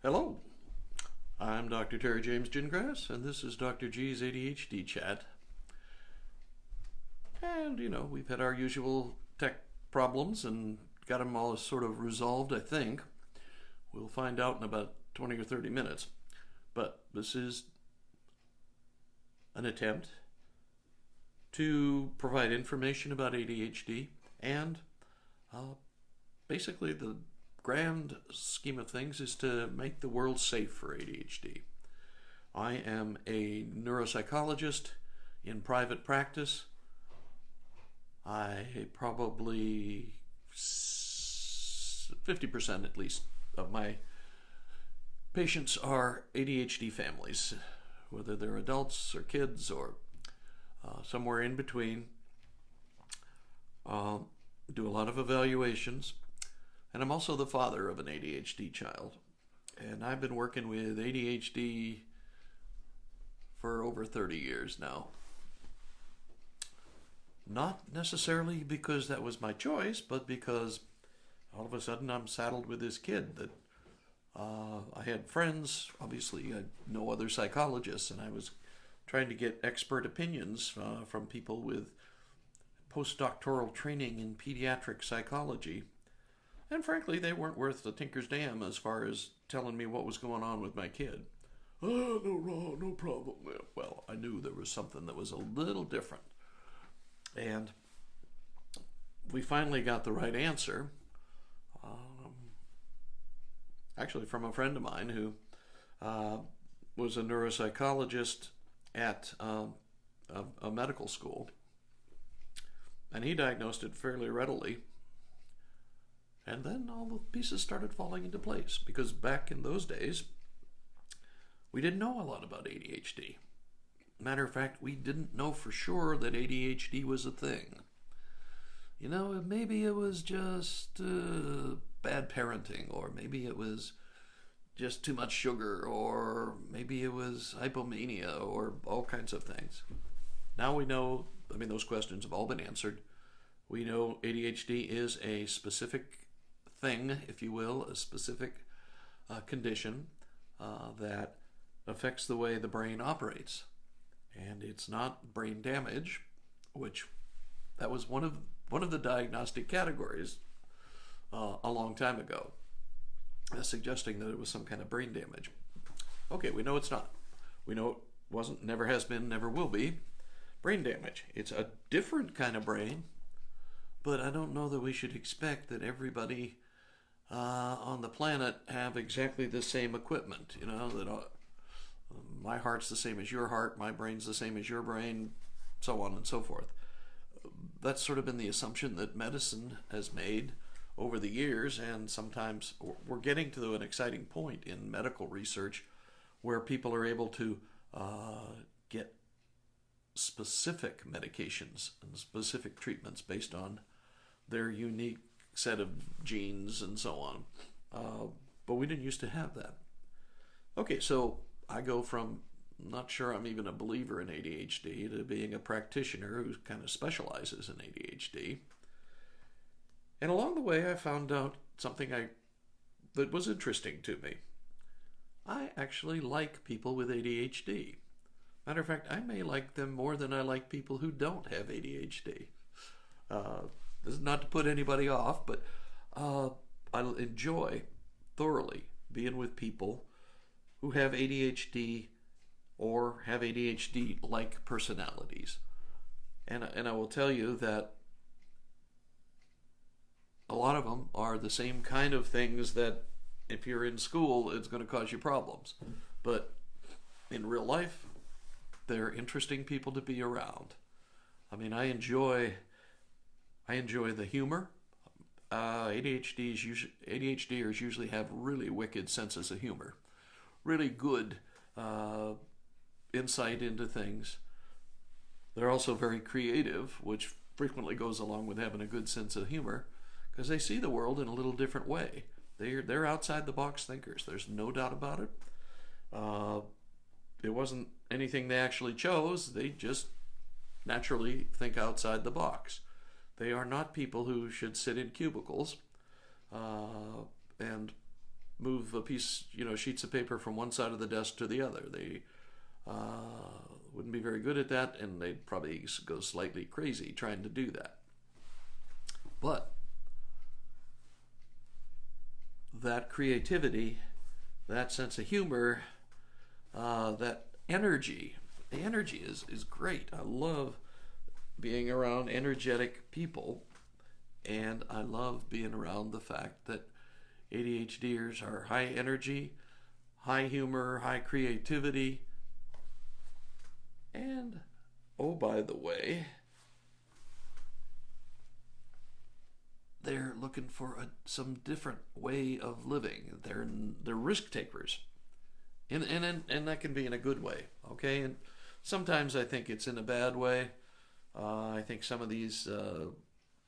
Hello, I'm Dr. Terry James Gingras, and this is Dr. G's ADHD Chat. And, we've had our usual tech problems and got them all sort of resolved, I think. We'll find out in about 20 or 30 minutes. But this is an attempt to provide information about ADHD and basically the grand scheme of things is to make the world safe for ADHD. I am a neuropsychologist in private practice. I probably 50% at least of my patients are ADHD families, whether they're adults or kids or somewhere in between. Do a lot of evaluations. And I'm also the father of an ADHD child. And I've been working with ADHD for over 30 years now. Not necessarily because that was my choice, but because all of a sudden I'm saddled with this kid that I had friends, obviously no other psychologists, and I was trying to get expert opinions from people with postdoctoral training in pediatric psychology. And frankly, they weren't worth the tinker's dam as far as telling me what was going on with my kid. Oh, no problem. Well, I knew there was something that was a little different. And we finally got the right answer. Actually, from a friend of mine who was a neuropsychologist at a medical school. And he diagnosed it fairly readily. And then all the pieces started falling into place because back in those days, we didn't know a lot about ADHD. Matter of fact, we didn't know for sure that ADHD was a thing. Maybe it was just bad parenting, or maybe it was just too much sugar, or maybe it was hypomania, or all kinds of things. Now we know, those questions have all been answered. We know ADHD is a specific thing, if you will, a specific condition that affects the way the brain operates. And it's not brain damage, which that was one of the diagnostic categories a long time ago, suggesting that it was some kind of brain damage. Okay, we know it's not. We know it wasn't, never has been, never will be brain damage. It's a different kind of brain, but I don't know that we should expect that everybody on the planet have exactly the same equipment. That my heart's the same as your heart, my brain's the same as your brain, so on and so forth. That's sort of been the assumption that medicine has made over the years, and sometimes we're getting to an exciting point in medical research where people are able to get specific medications and specific treatments based on their unique set of genes and so on. But we didn't used to have that. Okay, so I go from not sure I'm even a believer in ADHD to being a practitioner who kind of specializes in ADHD. And along the way, I found out something that was interesting to me. I actually like people with ADHD. Matter of fact, I may like them more than I like people who don't have ADHD. This is not to put anybody off, but I enjoy thoroughly being with people who have ADHD or have ADHD-like personalities. And I will tell you that a lot of them are the same kind of things that if you're in school, it's going to cause you problems. But in real life, they're interesting people to be around. I enjoy the humor. ADHDers usually have really wicked senses of humor, really good insight into things. They're also very creative, which frequently goes along with having a good sense of humor, because they see the world in a little different way. They're outside the box thinkers. There's no doubt about it. It wasn't anything they actually chose. They just naturally think outside the box. They are not people who should sit in cubicles and move a piece, sheets of paper from one side of the desk to the other. They wouldn't be very good at that, and they'd probably go slightly crazy trying to do that. But that creativity, that sense of humor, that energy, the energy is great. I love being around energetic people, and I love being around the fact that ADHDers are high energy, high humor, high creativity, and, oh, by the way, they're looking for some different way of living. They're risk takers, and that can be in a good way, okay? And sometimes I think it's in a bad way. I think some of these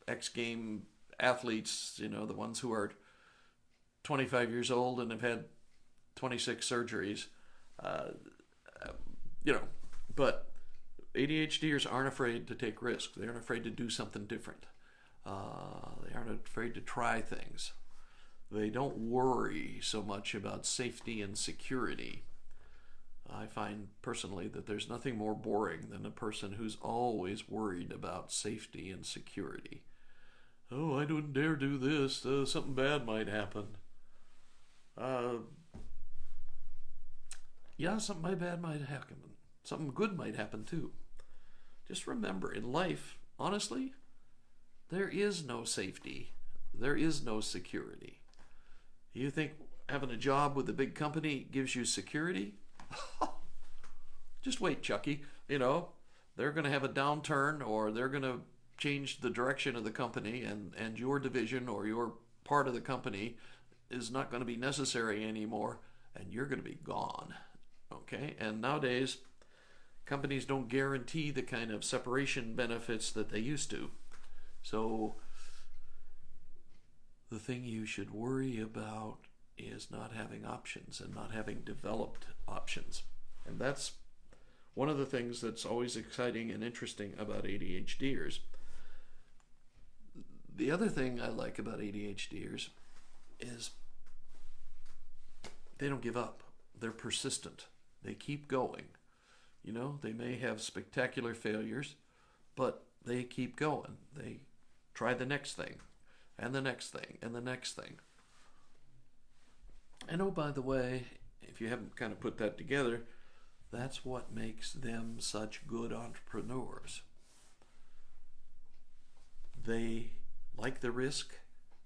X-game athletes, the ones who are 25 years old and have had 26 surgeries, but ADHDers aren't afraid to take risks. They aren't afraid to do something different. They aren't afraid to try things. They don't worry so much about safety and security. I find personally that there's nothing more boring than a person who's always worried about safety and security. Oh, I don't dare do this. Something bad might happen. Yeah, something bad might happen. Something good might happen too. Just remember, in life, honestly, there is no safety. There is no security. You think having a job with a big company gives you security? Just wait, Chucky. They're going to have a downturn, or they're going to change the direction of the company, and your division or your part of the company is not going to be necessary anymore, and you're going to be gone. Okay? And nowadays, companies don't guarantee the kind of separation benefits that they used to. So the thing you should worry about is not having options and not having developed options. And that's one of the things that's always exciting and interesting about ADHDers. The other thing I like about ADHDers is they don't give up. They're persistent. They keep going. They may have spectacular failures, but they keep going. They try the next thing, and the next thing, and the next thing. And oh, by the way, if you haven't kind of put that together, that's what makes them such good entrepreneurs. They like the risk.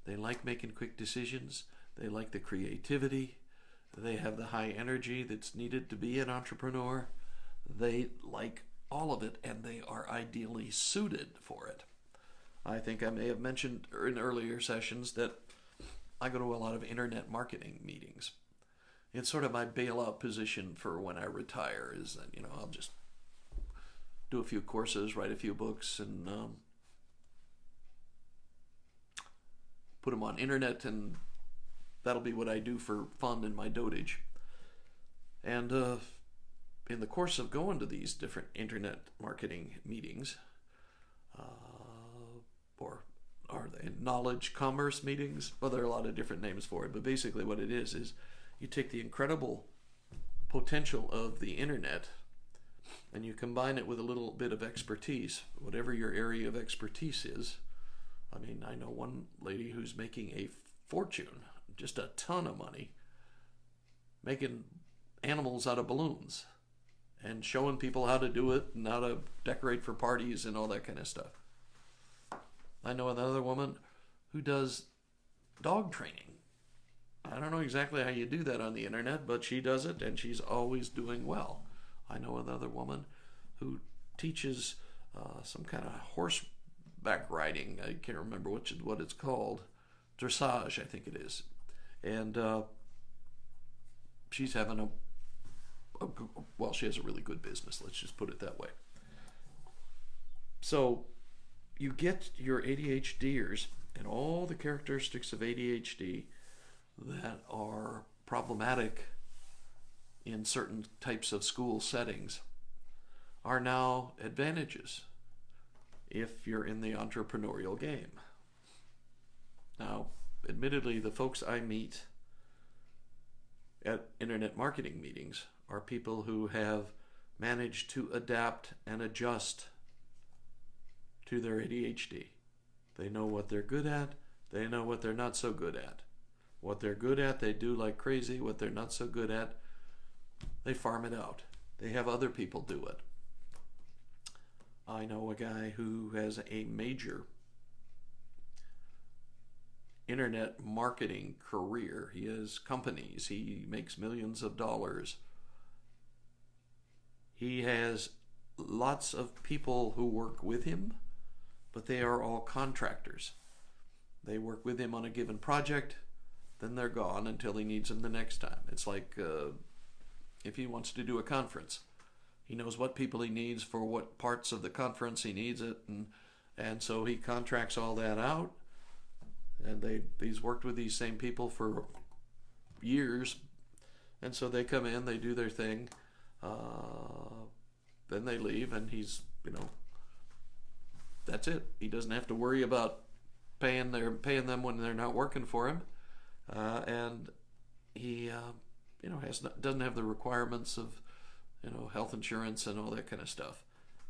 They like making quick decisions. They like the creativity. They have the high energy that's needed to be an entrepreneur. They like all of it, and they are ideally suited for it. I think I may have mentioned in earlier sessions that I go to a lot of internet marketing meetings. It's sort of my bailout position for when I retire, is that, I'll just do a few courses, write a few books, and put them on internet, and that'll be what I do for fun in my dotage. And in the course of going to these different internet marketing meetings, or are they knowledge commerce meetings? Well, there are a lot of different names for it, but basically what it is you take the incredible potential of the internet and you combine it with a little bit of expertise, whatever your area of expertise is. I mean, I know one lady who's making a fortune, just a ton of money, making animals out of balloons and showing people how to do it and how to decorate for parties and all that kind of stuff. I know another woman who does dog training. I don't know exactly how you do that on the internet, but she does it, and she's always doing well. I know another woman who teaches some kind of horseback riding. I can't remember what it's called. Dressage, I think it is. And she's having she has a really good business. Let's just put it that way. So you get your ADHDers and all the characteristics of ADHD that are problematic in certain types of school settings are now advantages if you're in the entrepreneurial game. Now, admittedly, the folks I meet at internet marketing meetings are people who have managed to adapt and adjust to their ADHD. They know what they're good at. They know what they're not so good at. What they're good at, they do like crazy. What they're not so good at, they farm it out. They have other people do it. I know a guy who has a major internet marketing career. He has companies. He makes millions of dollars. He has lots of people who work with him, but they are all contractors. They work with him on a given project, then they're gone until he needs them the next time. It's like if he wants to do a conference, he knows what people he needs for what parts of the conference he needs it, and so he contracts all that out. And he's worked with these same people for years, and so they come in, they do their thing, then they leave, and he's, that's it. He doesn't have to worry about paying them when they're not working for him, and he doesn't have the requirements of health insurance and all that kind of stuff.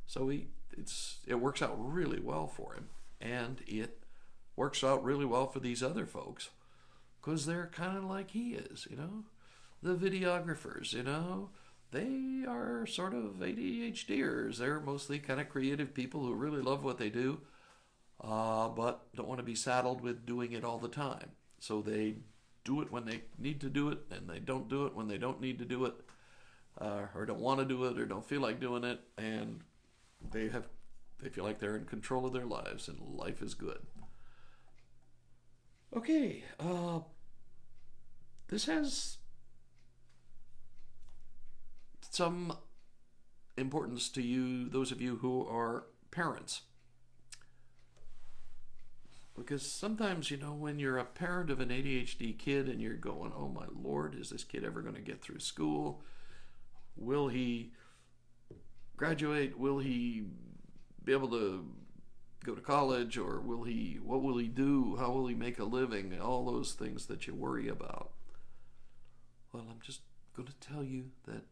So it works out really well for him, and it works out really well for these other folks because they're kind of like he is, the videographers, they are sort of ADHDers. They're mostly kind of creative people who really love what they do, but don't want to be saddled with doing it all the time. So they do it when they need to do it, and they don't do it when they don't need to do it, or don't want to do it, or don't feel like doing it, and they feel like they're in control of their lives, and life is good. Okay, this has some importance to you, those of you who are parents. Because sometimes, when you're a parent of an ADHD kid and you're going, oh my Lord, is this kid ever going to get through school? Will he graduate? Will he be able to go to college, or what will he do? How will he make a living? All those things that you worry about. Well, I'm just going to tell you that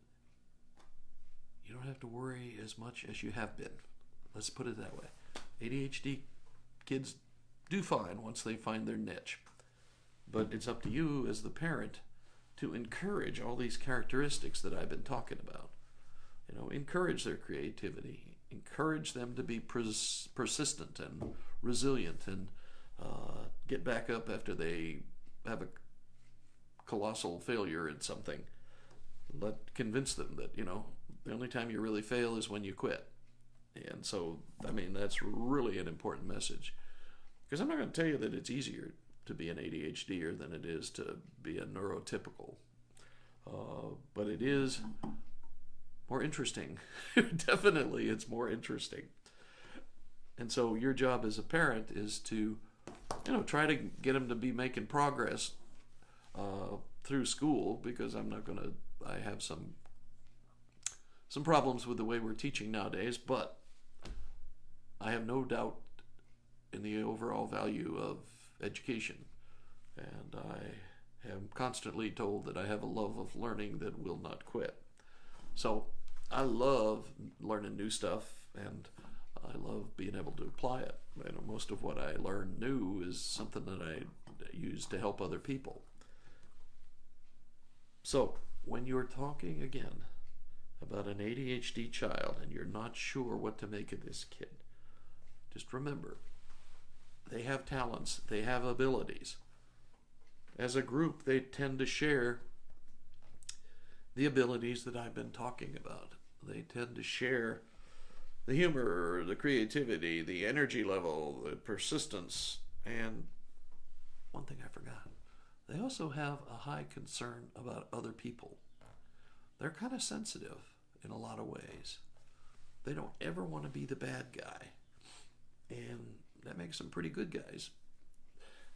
you don't have to worry as much as you have been. Let's put it that way. ADHD kids do fine once they find their niche. But it's up to you as the parent to encourage all these characteristics that I've been talking about. Encourage their creativity. Encourage them to be persistent and resilient, and get back up after they have a colossal failure in something. Convince them that, the only time you really fail is when you quit. And so, that's really an important message. Because I'm not going to tell you that it's easier to be an ADHDer than it is to be a neurotypical. But it is more interesting. Definitely, it's more interesting. And so your job as a parent is to, try to get them to be making progress through school, because I have some problems with the way we're teaching nowadays, but I have no doubt in the overall value of education. And I am constantly told that I have a love of learning that will not quit. So I love learning new stuff, and I love being able to apply it. Most of what I learn new is something that I use to help other people. So when you're talking again about an ADHD child and you're not sure what to make of this kid, just remember, they have talents, they have abilities. As a group, they tend to share the abilities that I've been talking about. They tend to share the humor, the creativity, the energy level, the persistence, and one thing I forgot, they also have a high concern about other people. They're kind of sensitive in a lot of ways. They don't ever want to be the bad guy, and that makes them pretty good guys.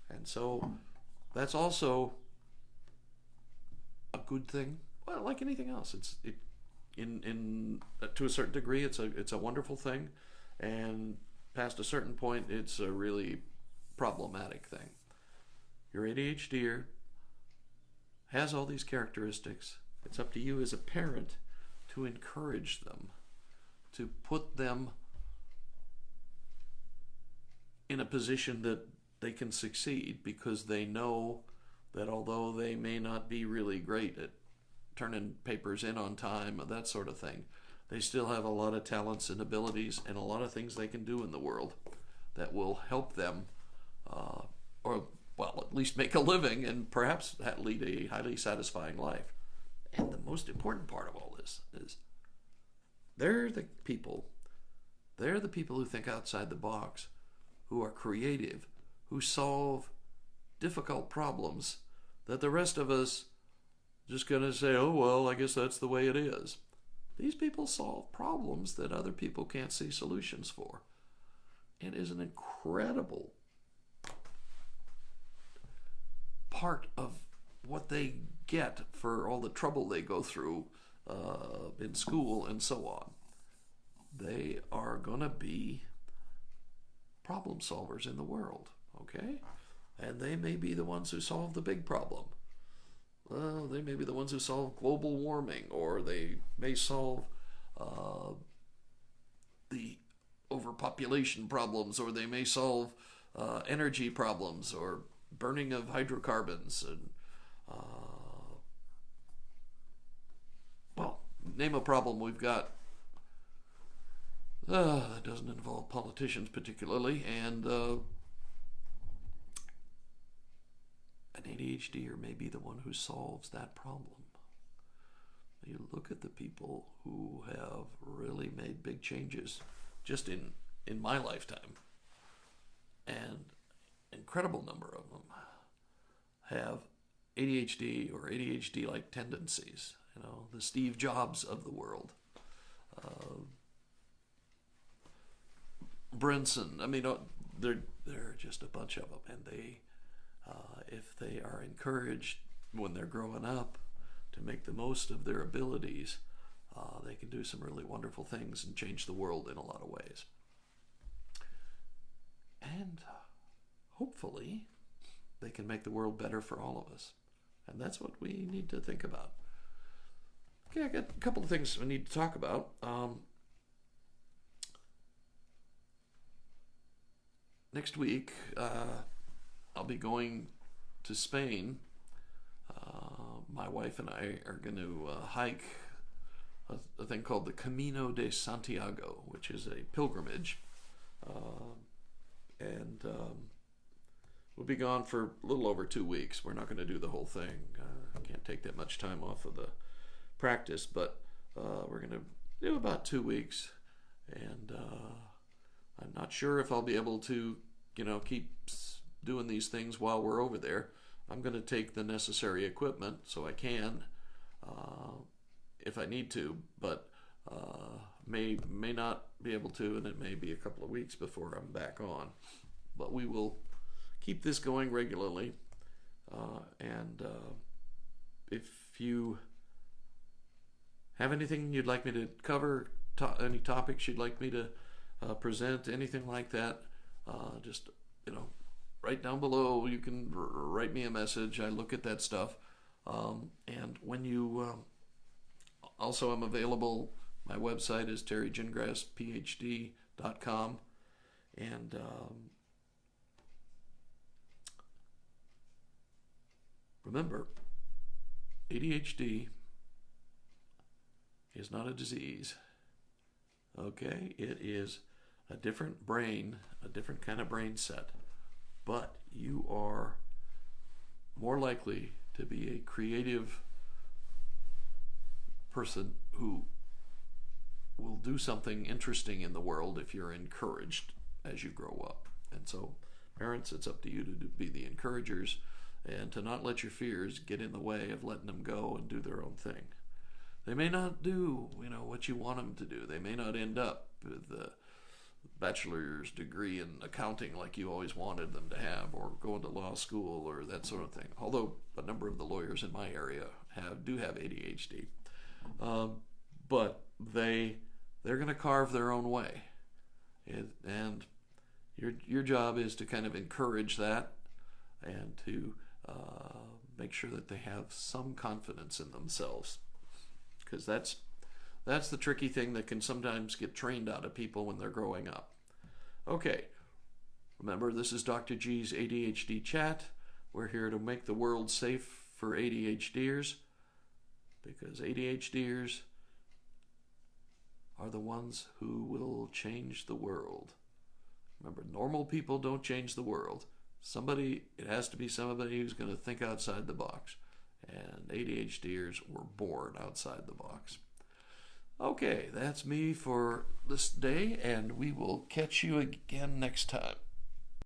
And so that's also a good thing. Well, like anything else, to a certain degree, it's a wonderful thing, and past a certain point, it's a really problematic thing. Your ADHDer has all these characteristics. It's up to you as a parent to encourage them, to put them in a position that they can succeed, because they know that although they may not be really great at turning papers in on time or that sort of thing, they still have a lot of talents and abilities and a lot of things they can do in the world that will help them, or, well, at least make a living and perhaps lead a highly satisfying life. And the most important part of all this is they're the people who think outside the box, who are creative, who solve difficult problems that the rest of us just gonna say, oh, well, I guess that's the way it is. These people solve problems that other people can't see solutions for. It is an incredible part of what they get for all the trouble they go through in school and so on. They are gonna be problem solvers in the world, okay? And they may be the ones who solve the big problem. Well, they may be the ones who solve global warming, or they may solve the overpopulation problems, or they may solve energy problems, or burning of hydrocarbons, and well, name a problem we've got that doesn't involve politicians particularly, and an ADHDer may be the one who solves that problem. You look at the people who have really made big changes just in my lifetime, and incredible number of them have ADHD or ADHD-like tendencies. You know, the Steve Jobs of the world, Brinson. I mean, there are just a bunch of them, and they, if they are encouraged when they're growing up to make the most of their abilities, they can do some really wonderful things and change the world in a lot of ways. And hopefully they can make the world better for all of us. And that's what we need to think about. Okay, I got a couple of things we need to talk about. Next week, I'll be going to Spain. My wife and I are going to hike a thing called the Camino de Santiago, which is a pilgrimage. And we'll be gone for a little over 2 weeks. We're not going to do the whole thing. I can't take that much time off of the practice, but we're going to do about 2 weeks. And I'm not sure if I'll be able to, keep doing these things while we're over there. I'm going to take the necessary equipment so I can, if I need to, but may not be able to, and it may be a couple of weeks before I'm back on. But we will keep this going regularly, and if you have anything you'd like me to cover, any topics you'd like me to present, anything like that, just right down below. You can write me a message. I look at that stuff, and when you also, I'm available. My website is terrygingrassphd.com, and remember, ADHD is not a disease. Okay, it is a different brain, a different kind of brain set, but you are more likely to be a creative person who will do something interesting in the world if you're encouraged as you grow up. And so, parents, it's up to you to be the encouragers and to not let your fears get in the way of letting them go and do their own thing. They may not do, what you want them to do. They may not end up with a bachelor's degree in accounting like you always wanted them to have, or going to law school or that sort of thing. Although a number of the lawyers in my area do have ADHD. But they're going to carve their own way. And your job is to kind of encourage that and to make sure that they have some confidence in themselves, because that's the tricky thing that can sometimes get trained out of people when they're growing up. Okay, remember, this is Dr. G's ADHD Chat. We're here to make the world safe for ADHDers, because ADHDers are the ones who will change the world. Remember, normal people don't change the world. It has to be somebody who's going to think outside the box. And ADHDers were born outside the box. Okay, that's me for this day, and we will catch you again next time.